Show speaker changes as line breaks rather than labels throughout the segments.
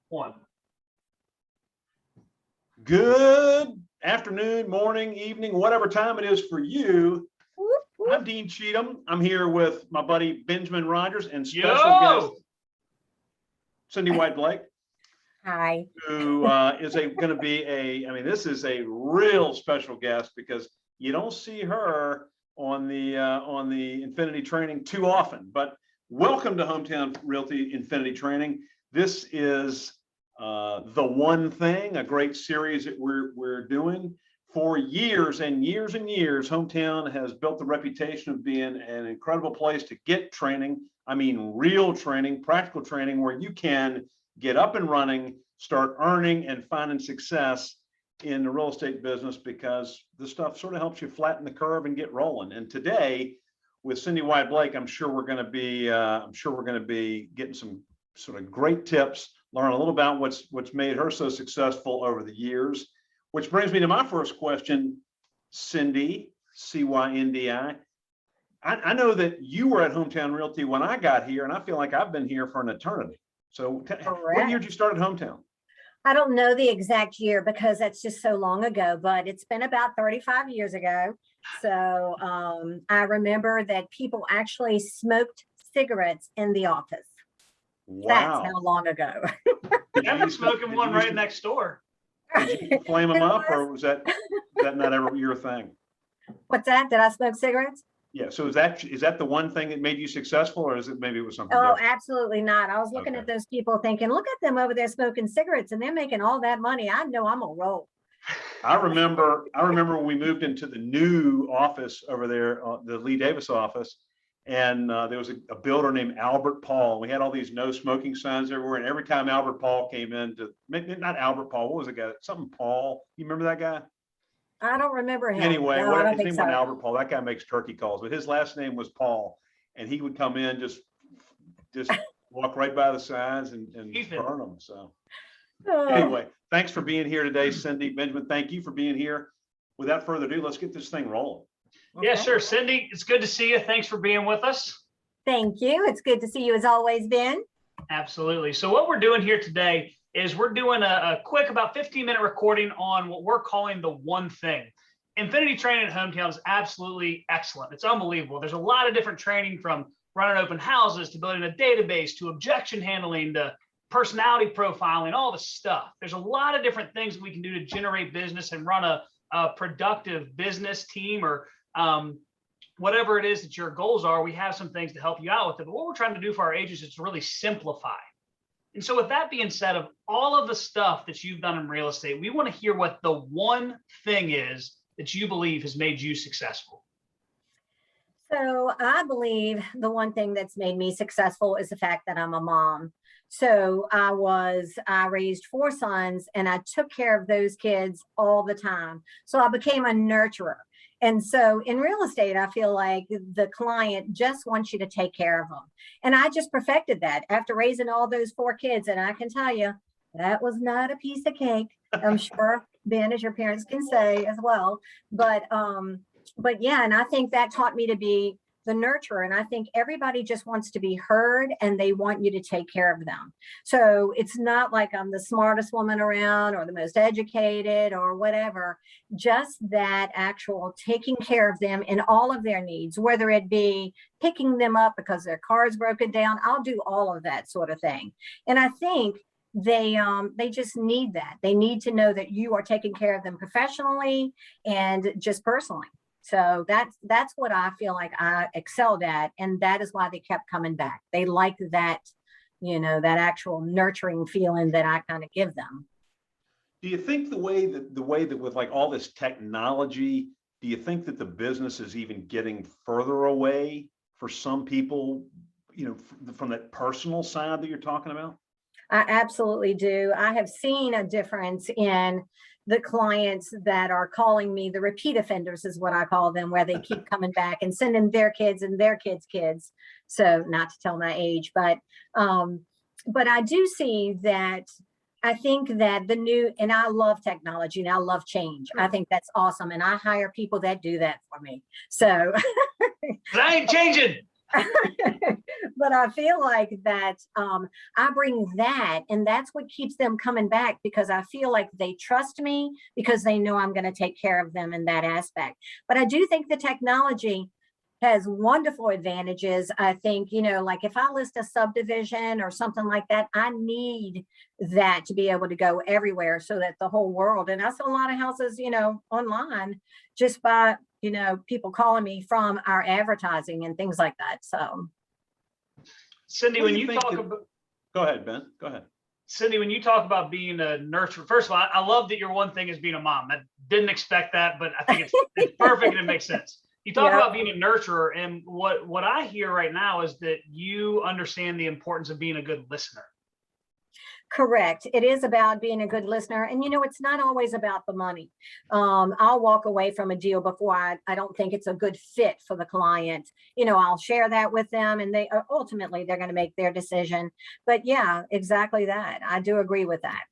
One.
Good afternoon, morning, evening, whatever time it is for you. I'm Dean Cheatham. I'm here with my buddy Benjamin Rogers and special guest Cyndi Wyatt-Blake.
Hi.
Who is going to be this is a real special guest because you don't see her on the Infinity Training too often. But welcome to Hometown Realty Infinity Training. This is The One Thing, a great series that we're doing. For years and years and years, Hometown has built the reputation of being an incredible place to get training. I mean, real training, practical training, where you can get up and running, start earning and finding success in the real estate business, because this stuff sort of helps you flatten the curve and get rolling. And today, with Cyndi Wyatt-Blake, I'm sure we're going to be getting some sort of great tips, learn a little about what's made her so successful over the years. Which brings me to my first question, Cyndi, C-Y-N-D-I. I know that you were at Hometown Realty when I got here, and I feel like I've been here for an eternity. So what year did you start at Hometown?
I don't know the exact year because that's just so long ago, but it's been about 35 years ago. So I remember that people actually smoked cigarettes in the office.
Wow.
That's how long ago.
I've been smoking one right next door.
Did you flame them up, or was that not ever your thing?
What's that? Did I smoke cigarettes?
Yeah. So is that the one thing that made you successful, or is it maybe it was something
Oh,
different?
absolutely not. I was looking at those people thinking, look at them over there smoking cigarettes and they're making all that money. I know I'm gonna roll.
I remember when we moved into the new office over there, the Lee Davis office, and there was a builder named Albert Paul. We had all these no smoking signs everywhere, and every time Albert Paul came in not Albert Paul, what was the guy? Something Paul. You remember that guy?
I don't remember him.
Anyway,
no, I don't
his
think
name
so.
wasn't Albert Paul. That guy makes turkey calls, but his last name was Paul, and he would come in just walk right by the signs and burn them. So anyway, thanks for being here today, Cyndi. Benjamin, thank you for being here. Without further ado, let's get this thing rolling.
Yeah, sure. Cyndi, it's good to see you. Thanks for being with us.
Thank you. It's good to see you as always, Ben.
Absolutely. So what we're doing here today is we're doing a quick about 15-minute recording on what we're calling the one thing. Infinity Training at Hometown is absolutely excellent. It's unbelievable. There's a lot of different training, from running open houses to building a database to objection handling to personality profiling, all the stuff. There's a lot of different things that we can do to generate business and run a productive business team, or whatever it is that your goals are. We have some things to help you out with it. But what we're trying to do for our agents is to really simplify. And so with that being said, of all of the stuff that you've done in real estate, we want to hear what the one thing is that you believe has made you successful.
So I believe the one thing that's made me successful is the fact that I'm a mom. So I raised 4 sons and I took care of those kids all the time. So I became a nurturer. And so in real estate, I feel like the client just wants you to take care of them. And I just perfected that after raising all those 4 kids. And I can tell you, that was not a piece of cake. I'm sure, Ben, as your parents can say as well. But yeah, and I think that taught me to be the nurturer. And I think everybody just wants to be heard and they want you to take care of them. So it's not like I'm the smartest woman around or the most educated or whatever, just that actual taking care of them in all of their needs, whether it be picking them up because their car's broken down. I'll do all of that sort of thing. And I think they just need that. They need to know that you are taking care of them professionally and just personally. So that's what I feel like I excelled at. And that is why they kept coming back. They like that, that actual nurturing feeling that I kind of give them.
Do you think the way that with like all this technology, do you think that the business is even getting further away for some people, from that personal side that you're talking about?
I absolutely do. I have seen a difference in the clients that are calling me the repeat offenders, is what I call them, where they keep coming back and sending their kids and their kids' kids. So not to tell my age, but I do see that. I think that and I love technology and I love change. I think that's awesome. And I hire people that do that for me. So
I ain't changing.
But I feel like that I bring that, and that's what keeps them coming back, because I feel like they trust me because they know I'm going to take care of them in that aspect. But I do think the technology has wonderful advantages. I think, like if I list a subdivision or something like that, I need that to be able to go everywhere so that the whole world, and I sell a lot of houses, online just by, people calling me from our advertising and things like that. So,
Cyndi, when you talk about,
go ahead, Ben, go ahead.
Cyndi, when you talk about being a nurturer, first of all, I love that your one thing is being a mom. I didn't expect that, but I think it's perfect and it makes sense. You talk about being a nurturer, and what I hear right now is that you understand the importance of being a good listener.
Correct. It is about being a good listener. And, it's not always about the money. I'll walk away from a deal before I don't think it's a good fit for the client. I'll share that with them, and they ultimately they're going to make their decision. But yeah, exactly that. I do agree with that.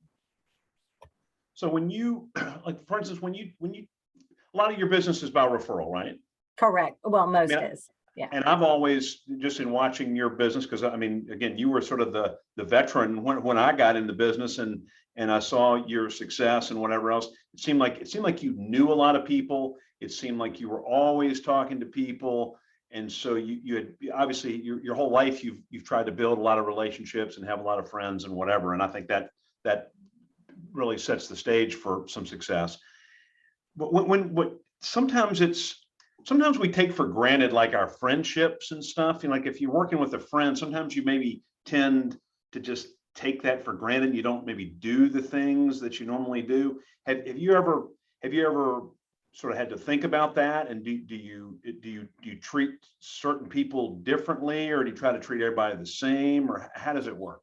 So when you, like, for instance, when you, a lot of your business is by referral, right?
Correct. Well, most is. Yeah.
And I've always, just in watching your business, because I mean, again, you were sort of the veteran when I got in the business, and I saw your success and whatever else. It seemed like you knew a lot of people. It seemed like you were always talking to people, and so you had obviously your whole life you've tried to build a lot of relationships and have a lot of friends and whatever. And I think that really sets the stage for some success. But sometimes we take for granted, like, our friendships and stuff. Like if you're working with a friend, sometimes you maybe tend to just take that for granted. You don't maybe do the things that you normally do. Have you ever sort of had to think about that? And do you treat certain people differently, or do you try to treat everybody the same, or how does it work?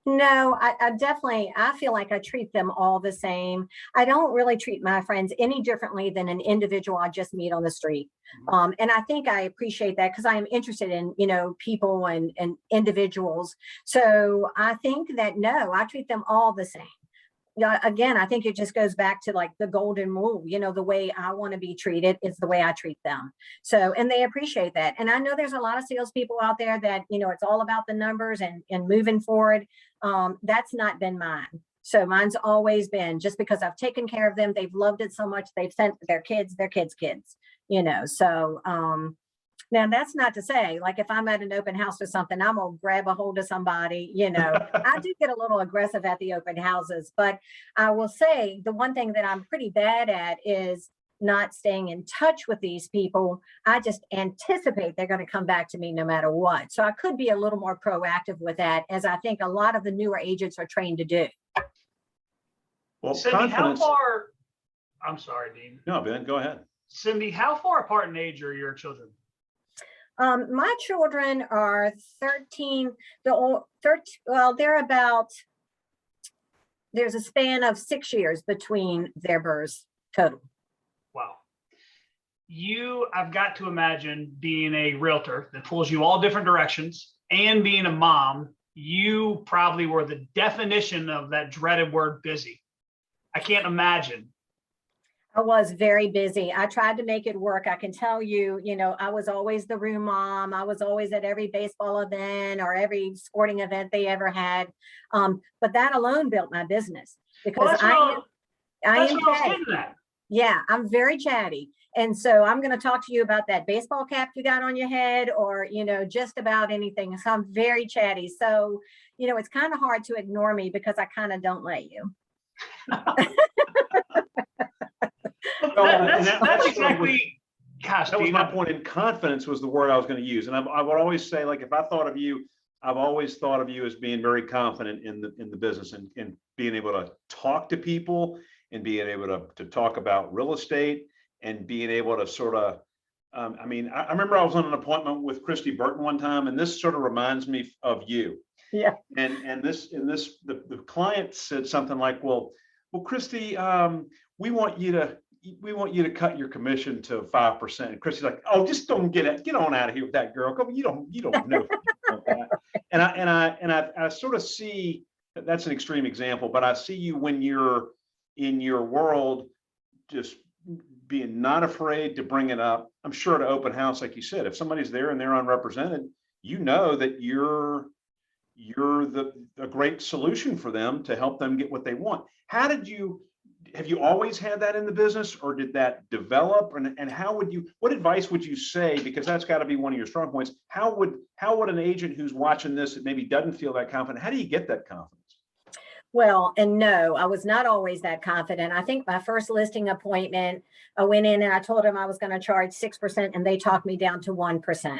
No, I definitely, I feel like I treat them all the same. I don't really treat my friends any differently than an individual I just meet on the street. And I think I appreciate that because I am interested in, people and individuals. So I think that, no, I treat them all the same. Yeah, again, I think it just goes back to like the golden rule, the way I want to be treated is the way I treat them. So, and they appreciate that. And I know there's a lot of salespeople out there that, it's all about the numbers and moving forward. That's not been mine. So mine's always been, just because I've taken care of them, they've loved it so much, they've sent their kids, so, now that's not to say, like, if I'm at an open house or something, I'm gonna grab a hold of somebody, I do get a little aggressive at the open houses, but I will say the one thing that I'm pretty bad at is not staying in touch with these people. I just anticipate they're going to come back to me no matter what. So I could be a little more proactive with that, as I think a lot of the newer agents are trained to do.
Well,
Cyndi, how far, I'm sorry, Dean.
No, Ben, go ahead.
Cyndi, how far apart in age are your children?
My children are 13. Well, they're about, there's a span of 6 years between their births total.
Wow. I've got to imagine, being a realtor that pulls you all different directions and being a mom, you probably were the definition of that dreaded word busy. I can't imagine.
I was very busy. I tried to make it work. I can tell you, I was always the room mom. I was always at every baseball event or every sporting event they ever had. But that alone built my business, because I am chatty. Yeah, I'm very chatty. And so I'm going to talk to you about that baseball cap you got on your head, or, just about anything. So I'm very chatty. So, it's kind of hard to ignore me because I kind of don't let you.
That's exactly, gosh,
that was my point. In confidence was the word I was going to use. And I would always say, like, if I thought of you, I've always thought of you as being very confident in the business, and being able to talk to people, and being able to talk about real estate, and being able to sort of, I remember I was on an appointment with Christy Burton one time, and this sort of reminds me of you.
Yeah.
And the client said something like, well, Christy, we want you to cut your commission to 5%. And Christy's like, oh, just don't get on out of here with that, girl. Come, you don't know that. And I sort of see that's an extreme example, but I see you when you're in your world, just being not afraid to bring it up. I'm sure at an open house, like you said, if somebody's there and they're unrepresented, you know that you're a great solution for them to help them get what they want. Have you always had that in the business, or did that develop? And what advice would you say, because that's got to be one of your strong points, how would an agent who's watching this that maybe doesn't feel that confident, how do you get that confidence?
Well, and no, I was not always that confident. I think my first listing appointment, I went in and I told them I was going to charge 6%, and they talked me down to 1%.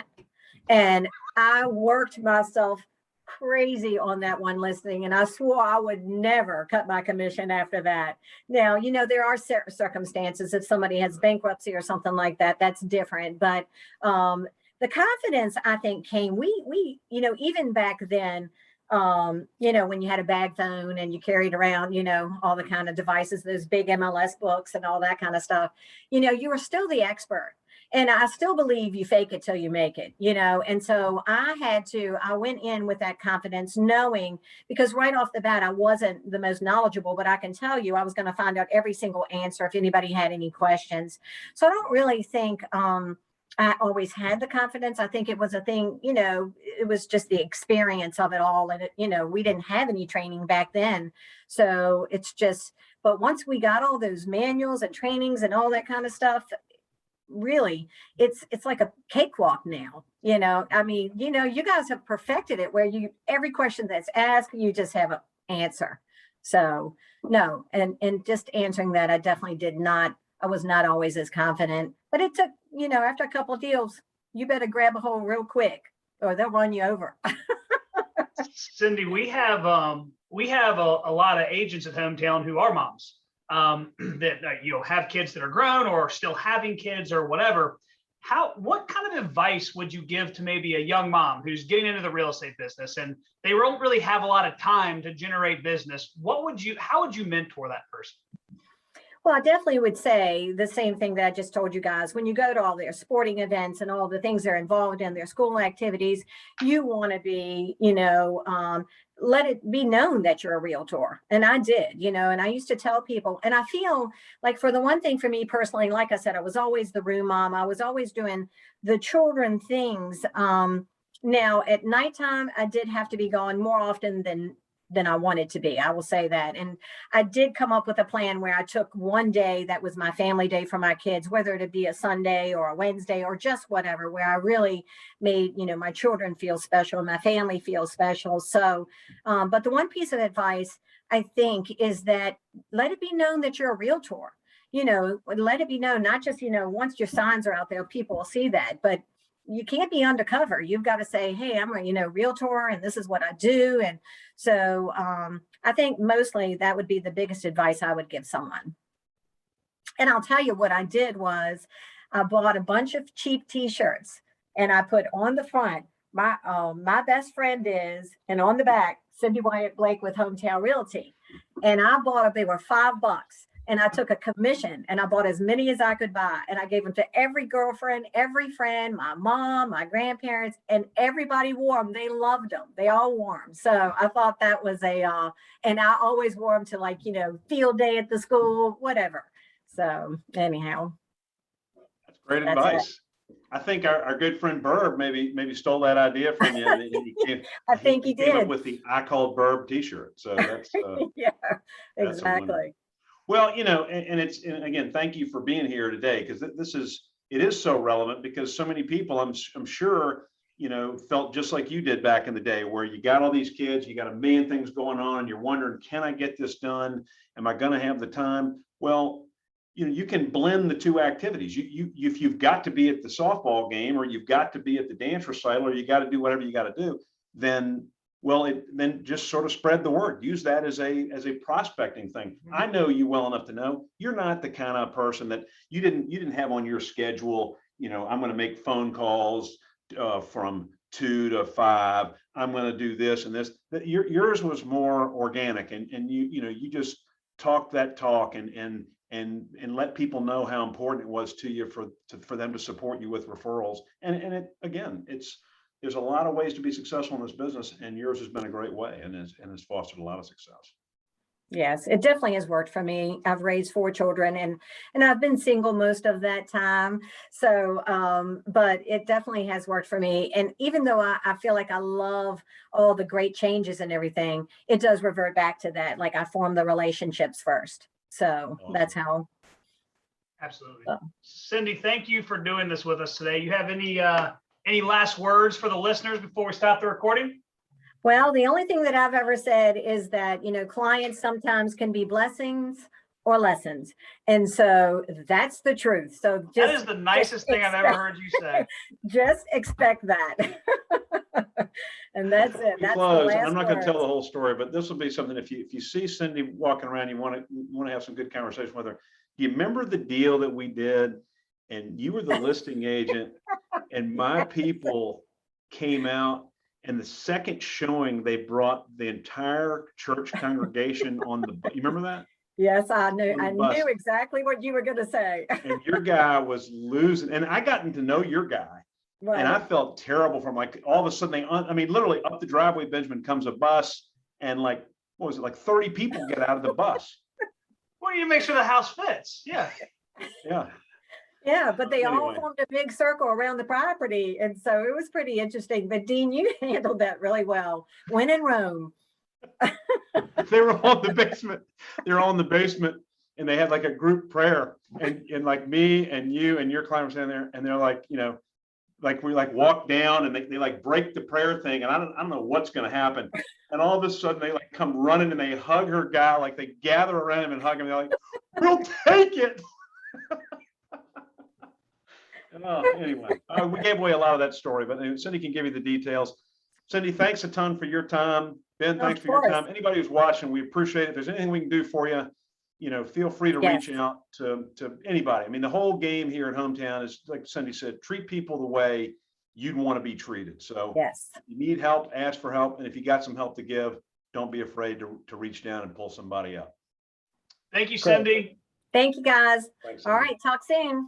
And I worked myself crazy on that one listing, and I swore I would never cut my commission after that. Now, there are circumstances. If somebody has bankruptcy or something like that, that's different. But the confidence, I think, came, we even back then, when you had a bag phone and you carried around, all the kind of devices, those big MLS books and all that kind of stuff, you were still the expert. And I still believe you fake it till you make it, and so I went in with that confidence, knowing, because right off the bat, I wasn't the most knowledgeable, but I can tell you, I was going to find out every single answer if anybody had any questions. So I don't really think, I always had the confidence. I think it was a thing, it was just the experience of it all. And, we didn't have any training back then. So it's just, but once we got all those manuals and trainings and all that kind of stuff, really, it's like a cakewalk now. I mean, you guys have perfected it where every question that's asked, you just have an answer. So no, and just answering that, I was not always as confident, but it took, after a couple of deals, you better grab a hold real quick or they'll run you over.
Cyndi, we have a lot of agents at Hometown who are moms, that have kids that are grown or still having kids or whatever. What kind of advice would you give to maybe a young mom who's getting into the real estate business and they don't really have a lot of time to generate business? How would you mentor that person?
Well, I definitely would say the same thing that I just told you guys. When you go to all their sporting events and all the things they're involved in, their school activities, you want to be, let it be known that you're a realtor. And I did, and I used to tell people, and I feel like, for the one thing for me personally, like I said, I was always the room mom. I was always doing the children things. Now at nighttime, I did have to be gone more often than I wanted to be. I will say that. And I did come up with a plan where I took one day that was my family day for my kids, whether it be a Sunday or a Wednesday or just whatever, where I really made, my children feel special and my family feel special. So, but the one piece of advice I think is that let it be known that you're a realtor. Let it be known, not just, once your signs are out there, people will see that, but you can't be undercover. You've got to say, hey, I'm a, realtor and this is what I do. And so I think mostly that would be the biggest advice I would give someone. And I'll tell you what I did was I bought a bunch of cheap t-shirts and I put on the front, my best friend is, and on the back, Cyndi Wyatt-Blake with Hometown Realty. And I bought they were $5. And I took a commission and I bought as many as I could buy. And I gave them to every girlfriend, every friend, my mom, my grandparents, and everybody wore them. They loved them. They all wore them. So I thought that was and I always wore them to field day at the school, whatever. So anyhow.
That's great advice. I think our good friend Burb maybe stole that idea from you.
I think he did.
Came up with the I Called Burb t-shirt. So that's
yeah, exactly.
Well, and again, thank you for being here today, because it is so relevant, because so many people, I'm sure, felt just like you did back in the day, where you got all these kids, you got a million things going on, and you're wondering, can I get this done? Am I going to have the time? Well, you can blend the two activities. If you've got to be at the softball game, or you've got to be at the dance recital, or you got to do whatever you got to do, then just sort of spread the word. Use that as a prospecting thing. I know you well enough to know you're not the kind of person that you didn't have on your schedule. I'm going to make phone calls from 2 to 5. I'm going to do this and this. Yours was more organic, and you just talk that talk and let people know how important it was to you for them to support you with referrals. And there's a lot of ways to be successful in this business, and yours has been a great way and has fostered a lot of success.
Yes, it definitely has worked for me. I've raised 4 children and I've been single most of that time. So, but it definitely has worked for me. And even though I feel like I love all the great changes and everything, it does revert back to that. Like I form the relationships first. So that's
Awesome.
how.
Absolutely.
uh,
Cyndi, thank you for doing this with us today. You have any last words for the listeners before we stop the recording?
Well, the only thing that I've ever said is that, clients sometimes can be blessings or lessons. And so that's the truth. So
That is the nicest thing I've ever heard you say.
just expect that. And that's it.
We
That's the
close, and I'm
last
not going to tell
words.
the whole story, but this will be something. If you see Cyndi walking around, you want to have some good conversation with her. Do you remember the deal that we did, and you were the listing agent, and my people came out, and the second showing they brought the entire church congregation on the. You remember that?
Yes, I knew.
On the
I
bus.
knew exactly what you were going to say.
And your guy was losing, and I gotten to know your guy. And I
Right.
felt terrible for him. Like all of a sudden I mean, literally up the driveway, Benjamin, comes a bus, and like, what was it? Like 30 people get out of the bus.
Well, you make sure the house fits. Yeah.
Yeah.
Yeah, but they all
Anyway,
formed a big circle around the property. And so it was pretty interesting. But Dean, you handled that really well. When in Rome.
they were on the basement. They're on the basement, and they had like a group prayer, and like me and you and your client were standing there, and they're like, like we like walk down, and they like break the prayer thing, and I don't know what's going to happen. And all of a sudden they like come running, and they hug her guy, like they gather around him and hug him. They're like, "We'll take it." Anyway, we gave away a lot of that story, but Cyndi can give you the details. Cyndi, thanks a ton for your time. Ben, thanks for your time. Anybody who's watching, we appreciate it. If there's anything we can do for you, feel free to reach out to anybody. I mean, the whole game here at Hometown is, like Cyndi said, treat people the way you'd want to be treated. So
Yes.
if you need help, ask for help. And if you got some help to give, don't be afraid to reach down and pull somebody up.
Thank you, Cyndi.
Thank you, guys.
Thanks,
All
Cyndi.
right. Talk soon.